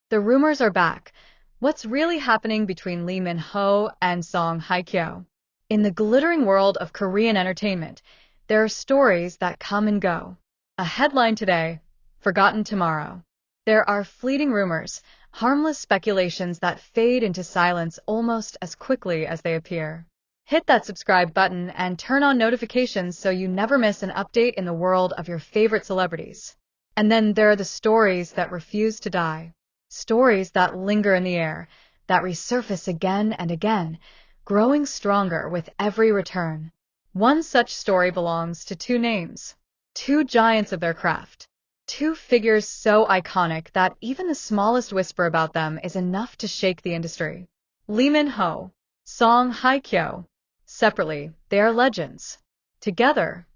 The rumors are back. What's really happening between Lee Min-ho and Song Hye Kyo? In the glittering world of Korean entertainment, there are stories that come and go. A headline today, forgotten tomorrow. There are fleeting rumors, harmless speculations that fade into silence almost as quickly as they appear. Hit that subscribe button and turn on notifications so you never miss an update in the world of your favorite celebrities. And then there are the stories that refuse to die. Stories that linger in the air, that resurface again and again, growing stronger with every return. One such story belongs to two names, two giants of their craft, two figures so iconic that even the smallest whisper about them is enough to shake the industry. Lee Min-ho, Song Hye Kyo. Separately, they are legends. Together,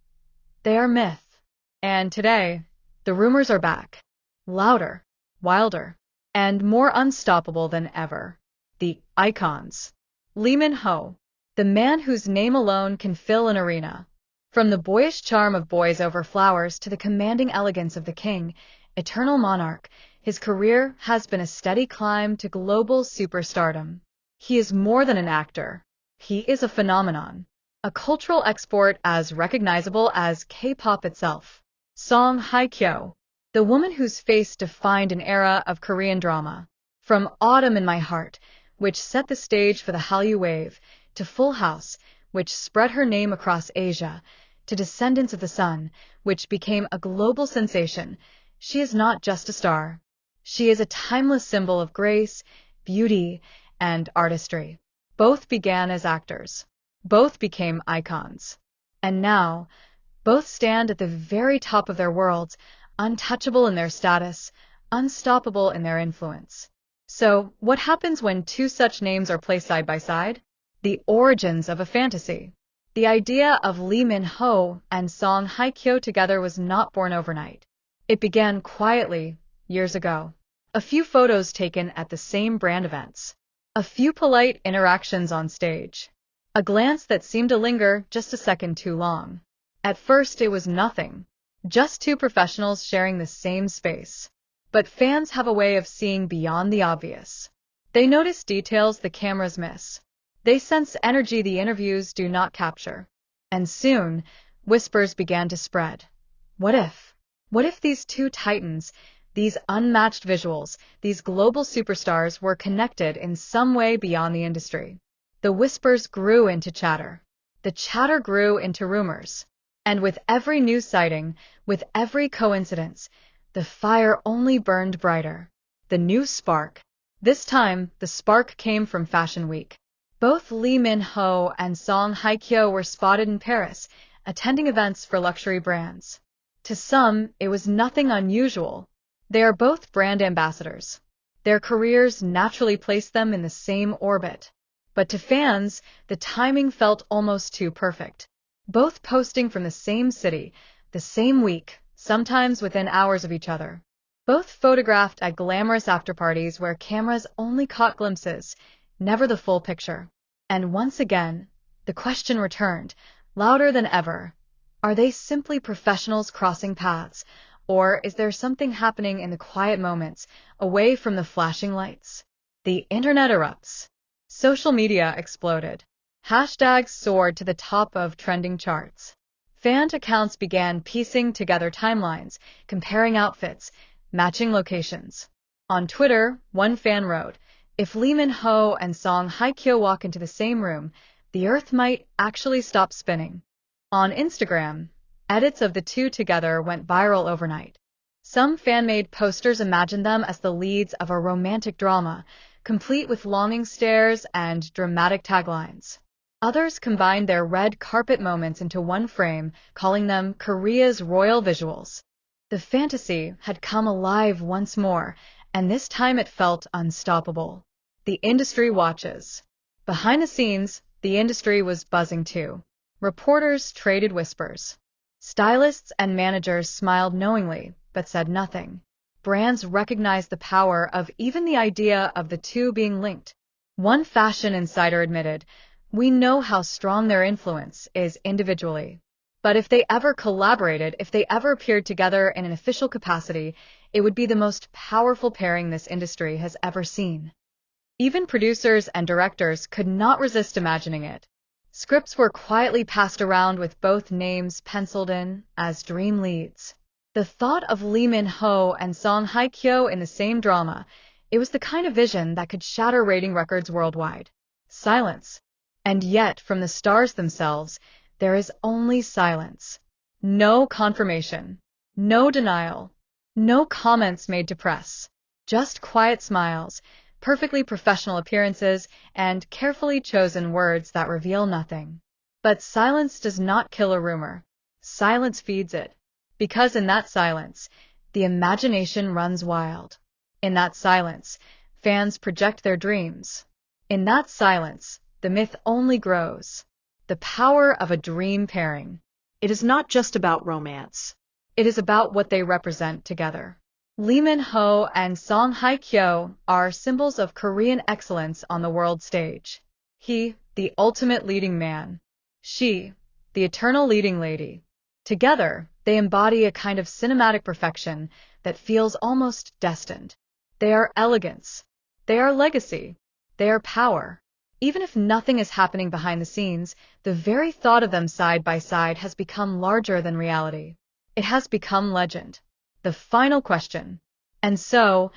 they are myth. And today, the rumors are back. Louder, wilder, and more unstoppable than ever. The icons. Lee Min-ho, the man whose name alone can fill an arena. From the boyish charm of Boys Over Flowers to the commanding elegance of the king, eternal monarch, his career has been a steady climb to global superstardom. He is more than an actor. He is a phenomenon, a cultural export as recognizable as K-pop itself. Song Hye Kyo, the woman whose face defined an era of Korean drama. From Autumn in My Heart, which set the stage for the Hallyu Wave, to Full House, which spread her name across Asia, to Descendants of the Sun, which became a global sensation, she is not just a star. She is a timeless symbol of grace, beauty, and artistry. Both began as actors. Both became icons. And now, both stand at the very top of their worlds, untouchable in their status, unstoppable in their influence. So, what happens when two such names are placed side by side? The origins of a fantasy. The idea of Lee Min-ho and Song Hye Kyo together was not born overnight. It began quietly, years ago. A few photos taken at the same brand events. A few polite interactions on stage. A glance that seemed to linger just a second too long. At first it was nothing. Just two professionals sharing the same space. But fans have a way of seeing beyond the obvious. They notice details the cameras miss. They sense energy the interviews do not capture. And soon, whispers began to spread. What if? What if these two titans, these unmatched visuals, these global superstars were connected in some way beyond the industry? The whispers grew into chatter. The chatter grew into rumors. And with every new sighting, with every coincidence, the fire only burned brighter. The new spark. This time, the spark came from Fashion Week. Both Lee Min-ho and Song Hye Kyo were spotted in Paris, attending events for luxury brands. To some, it was nothing unusual. They are both brand ambassadors. Their careers naturally placed them in the same orbit. But to fans, the timing felt almost too perfect. Both posting from the same city, the same week, sometimes within hours of each other. Both photographed at glamorous after-parties where cameras only caught glimpses, never the full picture. And once again, the question returned, louder than ever. Are they simply professionals crossing paths, or is there something happening in the quiet moments, away from the flashing lights? The internet erupts. Social media exploded. Hashtags soared to the top of trending charts. Fan accounts began piecing together timelines, comparing outfits, matching locations. On Twitter, one fan wrote, "If Lee Min-ho and Song Hye Kyo walk into the same room, the earth might actually stop spinning." On Instagram, edits of the two together went viral overnight. Some fan-made posters imagined them as the leads of a romantic drama, complete with longing stares and dramatic taglines. Others combined their red carpet moments into one frame, calling them Korea's royal visuals. The fantasy had come alive once more, and this time it felt unstoppable. The industry watches. Behind the scenes, the industry was buzzing too. Reporters traded whispers. Stylists and managers smiled knowingly, but said nothing. Brands recognized the power of even the idea of the two being linked. One fashion insider admitted, "We know how strong their influence is individually. But if they ever collaborated, if they ever appeared together in an official capacity, it would be the most powerful pairing this industry has ever seen. Even producers and directors could not resist imagining it. Scripts were quietly passed around with both names penciled in as dream leads. The thought of Lee Min-ho and Hye Kyo in the same drama, it was the kind of vision that could shatter rating records worldwide. Silence. And yet, from the stars themselves, there is only silence. No confirmation. No denial. No comments made to press. Just quiet smiles, perfectly professional appearances, and carefully chosen words that reveal nothing. But silence does not kill a rumor. Silence feeds it. Because in that silence, the imagination runs wild. In that silence, fans project their dreams. In that silence, the myth only grows. The power of a dream pairing. It is not just about romance. It is about what they represent together. Lee Min-ho and Hye Kyo are symbols of Korean excellence on the world stage. He, the ultimate leading man. She, the eternal leading lady. Together, they embody a kind of cinematic perfection that feels almost destined. They are elegance. They are legacy. They are power. Even if nothing is happening behind the scenes, the very thought of them side by side has become larger than reality. It has become legend. The final question. And so,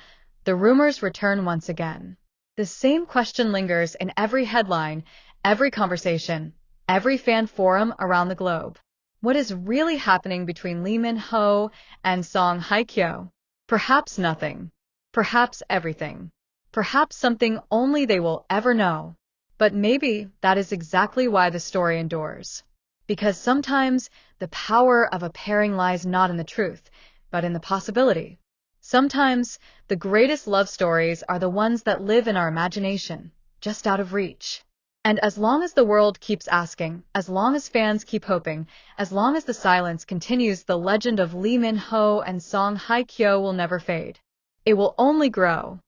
the rumors return once again. The same question lingers in every headline, every conversation, every fan forum around the globe. What is really happening between Lee Min-ho and Hye Kyo? Perhaps nothing. Perhaps everything. Perhaps something only they will ever know. But maybe that is exactly why the story endures. Because sometimes the power of a pairing lies not in the truth, but in the possibility. Sometimes the greatest love stories are the ones that live in our imagination, just out of reach. And as long as the world keeps asking, as long as fans keep hoping, as long as the silence continues, the legend of Lee Min-ho and Hye Kyo will never fade. It will only grow.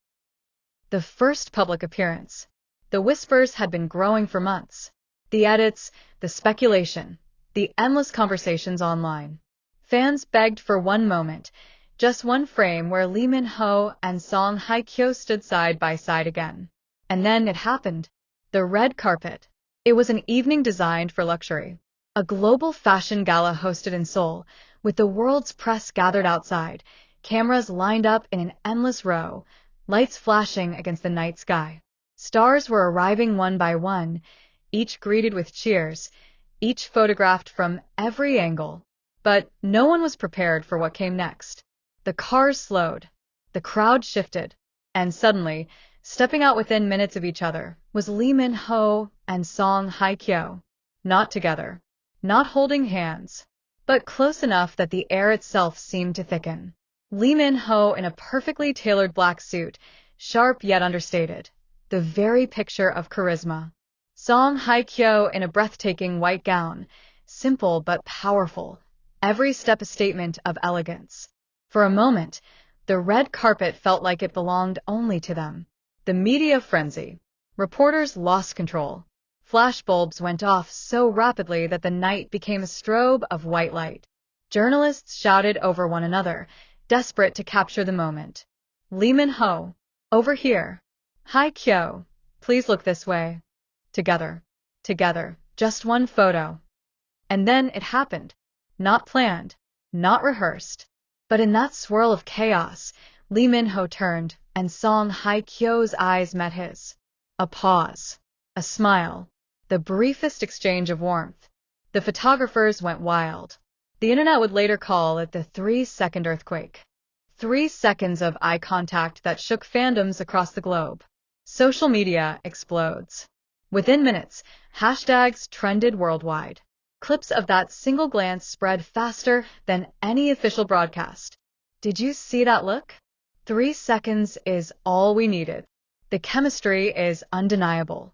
The first public appearance. The whispers had been growing for months. The edits, the speculation, the endless conversations online. Fans begged for one moment, just one frame where Lee Min-ho and Hye Kyo stood side by side again. And then it happened. The red carpet. It was an evening designed for luxury. A global fashion gala hosted in Seoul, with the world's press gathered outside, cameras lined up in an endless row, lights flashing against the night sky. Stars were arriving one by one, each greeted with cheers, each photographed from every angle. But no one was prepared for what came next. The cars slowed, the crowd shifted, and suddenly, stepping out within minutes of each other, was Lee Min-ho and Hye Kyo. Not together, not holding hands, but close enough that the air itself seemed to thicken. Lee Min-ho in a perfectly tailored black suit, sharp yet understated, the very picture of charisma. Hye Kyo in a breathtaking white gown, simple but powerful, every step a statement of elegance. For a moment, the red carpet felt like it belonged only to them. The media frenzy. Reporters lost control. Flashbulbs went off so rapidly that the night became a strobe of white light. Journalists shouted over one another, desperate to capture the moment. Lee Min-ho, over here. Hye Kyo, please look this way. Together. Together. Just one photo. And then it happened. Not planned. Not rehearsed. But in that swirl of chaos, Lee Min-ho turned, and Hye Kyo's eyes met his. A pause. A smile. The briefest exchange of warmth. The photographers went wild. The internet would later call it the 3-second earthquake. 3 seconds of eye contact that shook fandoms across the globe. Social media explodes. Within minutes, hashtags trended worldwide. Clips of that single glance spread faster than any official broadcast. Did you see that look? 3 seconds is all we needed. The chemistry is undeniable.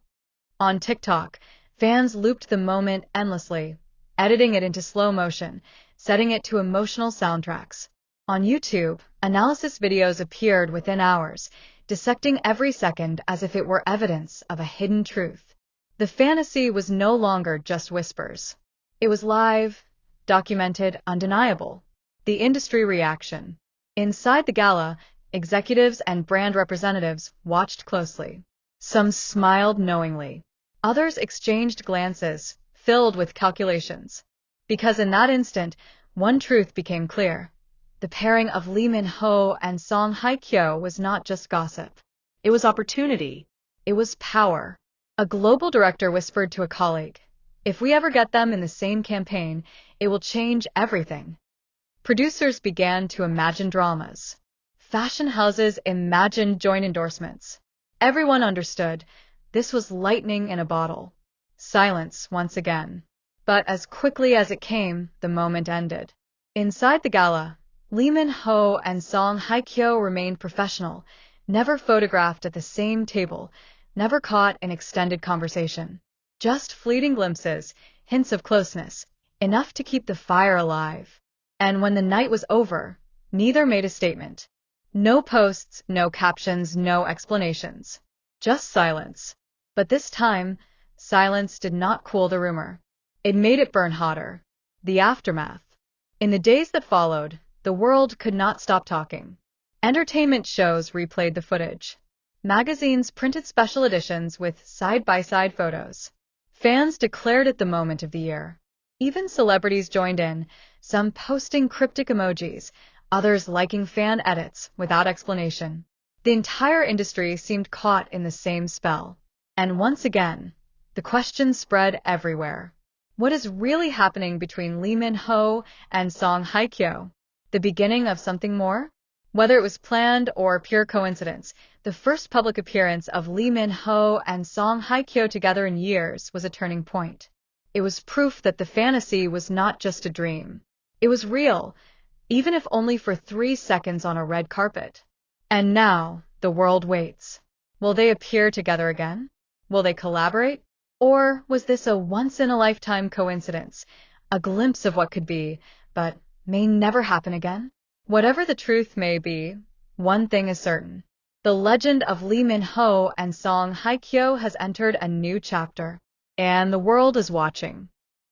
On TikTok, fans looped the moment endlessly, editing it into slow motion, setting it to emotional soundtracks. On YouTube, analysis videos appeared within hours, dissecting every second as if it were evidence of a hidden truth. The fantasy was no longer just whispers. It was live, documented, undeniable. The industry reaction. Inside the gala, executives and brand representatives watched closely. Some smiled knowingly. Others exchanged glances, filled with calculations. Because in that instant, one truth became clear. The pairing of Lee Min-ho and Song Hye Kyo was not just gossip. It was opportunity. It was power. A global director whispered to a colleague, "If we ever get them in the same campaign, it will change everything." Producers began to imagine dramas. Fashion houses imagined joint endorsements. Everyone understood this was lightning in a bottle. Silence once again. But as quickly as it came, the moment ended. Inside the gala, Lee Min-ho and Song Hye Kyo remained professional, never photographed at the same table, never caught in extended conversation. Just fleeting glimpses, hints of closeness, enough to keep the fire alive. And when the night was over, neither made a statement. No posts, no captions, no explanations. Just silence. But this time, silence did not cool the rumor. It made it burn hotter. The aftermath. In the days that followed, the world could not stop talking. Entertainment shows replayed the footage. Magazines printed special editions with side-by-side photos. Fans declared it the moment of the year. Even celebrities joined in, some posting cryptic emojis, others liking fan edits without explanation. The entire industry seemed caught in the same spell. And once again, the question spread everywhere. What is really happening between Lee Min-ho and Song Hye Kyo? The beginning of something more? Whether it was planned or pure coincidence, the first public appearance of Lee Min-ho and Song Hye Kyo together in years was a turning point. It was proof that the fantasy was not just a dream. It was real, even if only for 3 seconds on a red carpet. And now, the world waits. Will they appear together again? Will they collaborate? Or was this a once-in-a-lifetime coincidence, a glimpse of what could be, but may never happen again? Whatever the truth may be, one thing is certain. The legend of Lee Min-ho and Song Hye Kyo has entered a new chapter, and the world is watching.